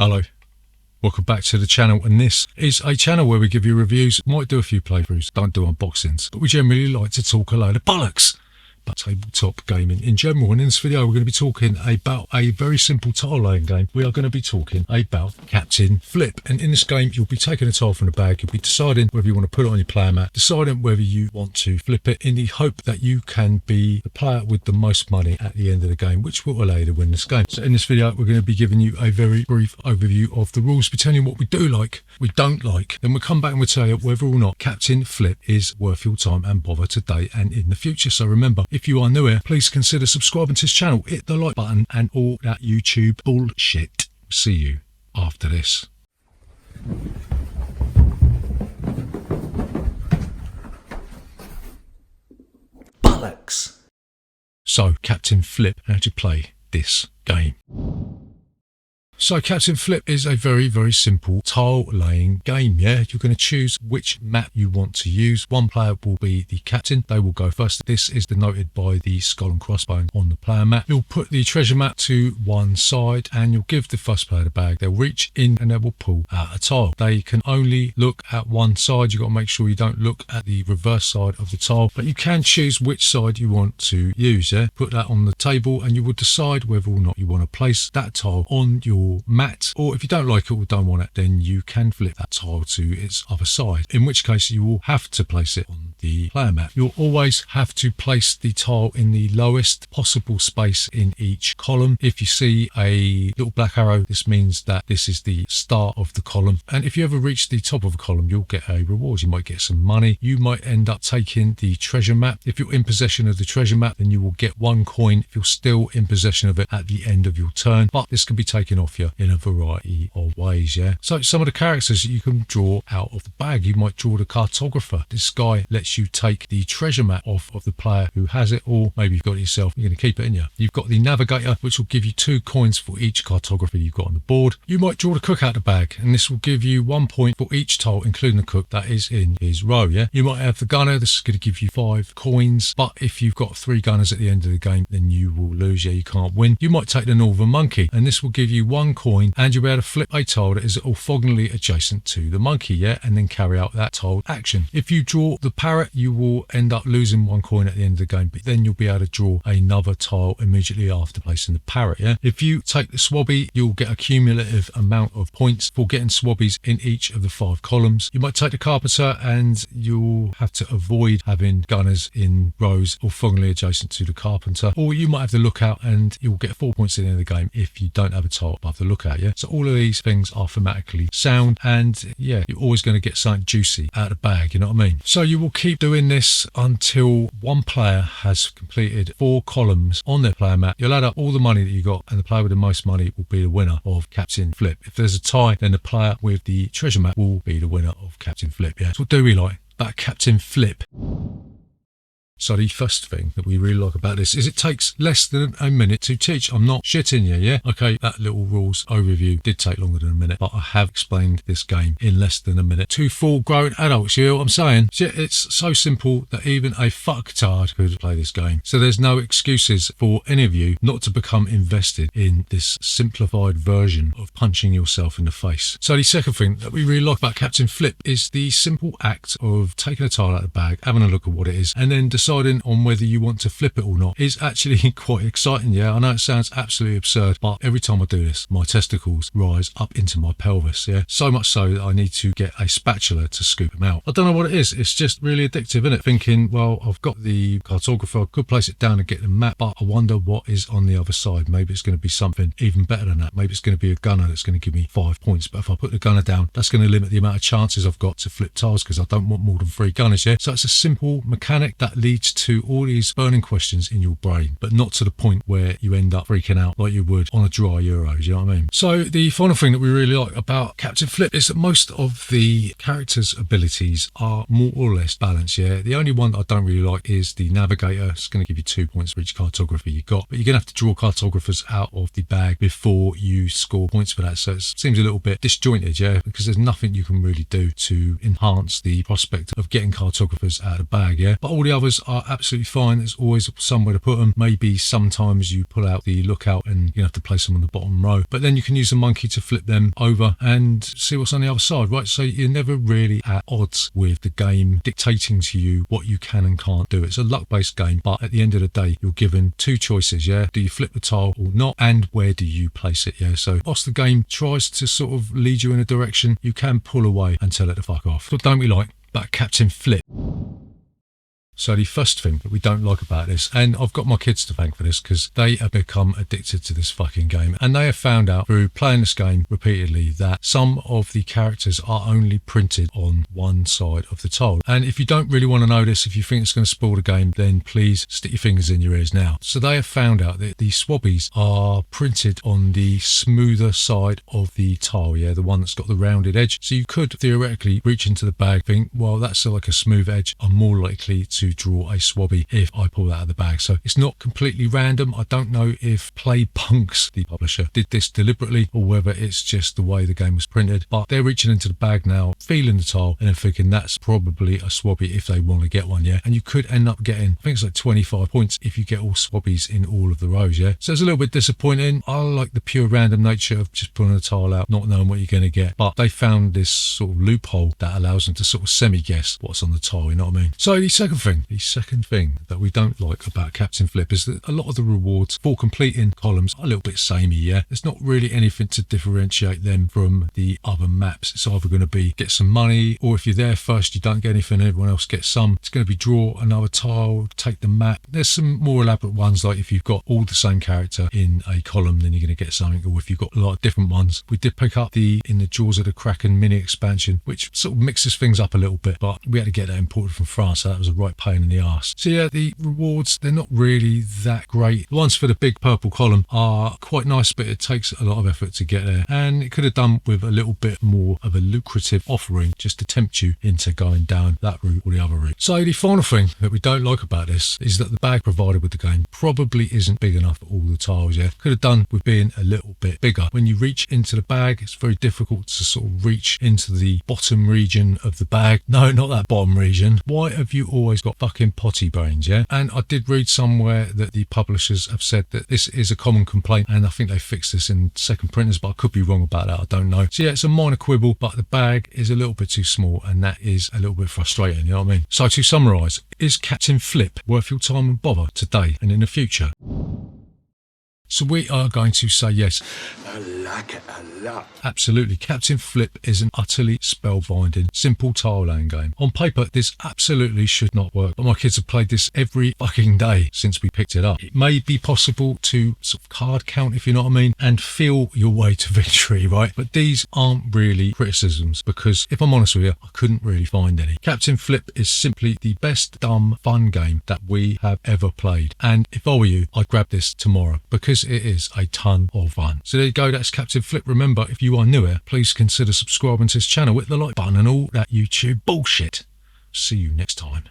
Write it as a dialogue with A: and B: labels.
A: Hello, welcome back to the channel, and this is a channel where we give you reviews, might do a few playthroughs, don't do unboxings, but we generally like to talk a load of bollocks about tabletop gaming in general. And in this video we're going to be talking about a very simple tile laying game. We are going to be talking about Captain Flip, and in this game you'll be taking a tile from the bag, you'll be deciding whether you want to put it on your player mat, deciding whether you want to flip it in the hope that you can be the player with the most money at the end of the game, which will allow you to win this game. So in this video we're going to be giving you a very brief overview of the rules, be telling you what we do like, we don't like, then we'll come back and we'll tell you whether or not Captain Flip is worth your time and bother today and in the future. So remember, if you are new here, please consider subscribing to this channel, hit the like button and all that YouTube bullshit. See you after this. Bollocks! So, Captain Flip, how do you play this game? So Captain Flip is a very simple tile laying game, yeah? You're going to choose which map you want to use. One player will be the captain, they will go first. This is denoted by the skull and crossbones on the player map. You'll put the treasure map to one side and you'll give the first player the bag. They'll reach in and they will pull out a tile. They can only look at one side. You've got to make sure you don't look at the reverse side of the tile, but you can choose which side you want to use, yeah? Put that on the table and you will decide whether or not you want to place that tile on your mat, or if you don't like it or don't want it, then you can flip that tile to its other side, in which case you will have to place it on the player mat. You'll always have to place the tile in the lowest possible space in each column. If you see a little black arrow, this means that this is the start of the column, and if you ever reach the top of a column you'll get a reward. You might get some money, you might end up taking the treasure map. If you're in possession of the treasure map, then you will get 1 coin if you're still in possession of it at the end of your turn, but this can be taken off you in a variety of ways, yeah? So some of the characters that you can draw out of the bag, you might draw the cartographer. This guy lets you take the treasure map off of the player who has it, or maybe you've got it yourself, you're going to keep it in you. You've got the navigator, which will give you 2 coins for each cartographer you've got on the board. You might draw the cook out the bag, and this will give you 1 point for each tile, including the cook that is in his row, yeah? You might have the gunner, this is going to give you 5 coins, but if you've got 3 gunners at the end of the game, then you will lose, yeah? You can't win. You might take the northern monkey, and this will give you 1 coin, and you'll be able to flip a tile that is orthogonally adjacent to the monkey, yeah, and then carry out that tile action. If you draw the parrot, you will end up losing 1 coin at the end of the game, but then you'll be able to draw another tile immediately after placing the parrot, yeah. If you take the swabby, you'll get a cumulative amount of points for getting swabbies in each of the 5 columns. You might take the carpenter and you'll have to avoid having gunners in rows orthogonally adjacent to the carpenter, or you might have the lookout and you'll get 4 points at the end of the game if you don't have a tile above the lookout, yeah. So all of these things are thematically sound, and yeah, you're always going to get something juicy out of the bag, you know what I mean? So you will keep doing this until one player has completed 4 columns on their player map. You'll add up all the money that you got, and the player with the most money will be the winner of Captain Flip. If there's a tie, then the player with the treasure map will be the winner of Captain Flip, yeah. So what do we like about Captain Flip? So the first thing that we really like about this is it takes less than a minute to teach. I'm not shitting you, yeah? Okay, that little rules overview did take longer than a minute, but I have explained this game in less than a minute to full grown adults, you know what I'm saying? It's so simple that even a fucktard could play this game. So there's no excuses for any of you not to become invested in this simplified version of punching yourself in the face. So the second thing that we really like about Captain Flip is the simple act of taking a tile out of the bag, having a look at what it is, and then deciding on whether you want to flip it or not is actually quite exciting, yeah? I know it sounds absolutely absurd, but every time I do this, my testicles rise up into my pelvis, yeah? So much so that I need to get a spatula to scoop them out. I don't know what it is, it's just really addictive, isn't it? Thinking, well, I've got the cartographer, I could place it down and get the map, but I wonder what is on the other side. Maybe it's going to be something even better than that. Maybe it's going to be a gunner that's going to give me 5 points, but if I put the gunner down, that's going to limit the amount of chances I've got to flip tiles, because I don't want more than 3 gunners, yeah? So it's a simple mechanic that leads to all these burning questions in your brain, but not to the point where you end up freaking out like you would on a dry Euros, you know what I mean? So the final thing that we really like about Captain Flip is that most of the characters' abilities are more or less balanced, yeah? The only one that I don't really like is the navigator. It's going to give you 2 points for each cartographer you got, but you're going to have to draw cartographers out of the bag before you score points for that, so it seems a little bit disjointed, yeah? Because there's nothing you can really do to enhance the prospect of getting cartographers out of the bag, yeah? But all the others are absolutely fine. There's always somewhere to put them. Maybe sometimes you pull out the lookout and you have to place them on the bottom row, but then you can use the monkey to flip them over and see what's on the other side, right? So you're never really at odds with the game dictating to you what you can and can't do. It's a luck-based game, but at the end of the day, you're given two choices, yeah? Do you flip the tile or not? And where do you place it, yeah? So whilst the game tries to sort of lead you in a direction, you can pull away and tell it to fuck off. What don't we like about Captain Flip? So the first thing that we don't like about this, and I've got my kids to thank for this because they have become addicted to this fucking game, and they have found out through playing this game repeatedly that some of the characters are only printed on one side of the tile. And if you don't really want to know this, if you think it's going to spoil the game, then please stick your fingers in your ears now. So they have found out that the swabbies are printed on the smoother side of the tile, yeah, the one that's got the rounded edge. So you could theoretically reach into the bag, think, well, that's like a smooth edge, I'm more likely to draw a swabby if I pull that out of the bag. So it's not completely random. I don't know if Play Punks, the publisher, did this deliberately or whether it's just the way the game was printed, but they're reaching into the bag now, feeling the tile, and then thinking that's probably a swabby if they want to get one, yeah? And you could end up getting, I think it's like 25 points if you get all swabbies in all of the rows, yeah? So it's a little bit disappointing. I like the pure random nature of just pulling the tile out, not knowing what you're going to get, but they found this sort of loophole that allows them to sort of semi-guess what's on the tile, you know what I mean? So the second thing that we don't like about Captain Flip is that a lot of the rewards for completing columns are a little bit samey, yeah? There's not really anything to differentiate them from the other maps. It's either going to be get some money, or if you're there first you don't get anything, everyone else gets some. It's going to be draw another tile, take the map. There's some more elaborate ones, like if you've got all the same character in a column, then you're going to get something, or if you've got a lot of different ones. We did pick up in the Jaws of the Kraken mini expansion, which sort of mixes things up a little bit, but we had to get that imported from France, so that was a right pain in the arse. So yeah, the rewards, they're not really that great. The ones for the big purple column are quite nice, but it takes a lot of effort to get there, and it could have done with a little bit more of a lucrative offering just to tempt you into going down that route or the other route. So the final thing that we don't like about this is that the bag provided with the game probably isn't big enough for all the tiles, yeah? Could have done with being a little bit bigger. When you reach into the bag, it's very difficult to sort of reach into the bottom region of the bag. No, not that bottom region. Why have you always got fucking potty brains, yeah? And I did read somewhere that the publishers have said that this is a common complaint, and I think they fixed this in second printers, but I could be wrong about that, I don't know. So yeah, it's a minor quibble, but the bag is a little bit too small, and that is a little bit frustrating, you know what I mean? So to summarise, is Captain Flip worth your time and bother today and in the future? So we are going to say yes.
B: I like it a lot.
A: Absolutely. Captain Flip is an utterly spellbinding, simple tile laying game. On paper, this absolutely should not work, but my kids have played this every fucking day since we picked it up. It may be possible to sort of card count, if you know what I mean, and feel your way to victory, right? But these aren't really criticisms, because if I'm honest with you, I couldn't really find any. Captain Flip is simply the best dumb fun game that we have ever played. And if I were you, I'd grab this tomorrow, because it is a ton of fun. So there you go, that's Captain Flip. Remember, if you are new here, please consider subscribing to this channel with the like button and all that YouTube bullshit. See you next time.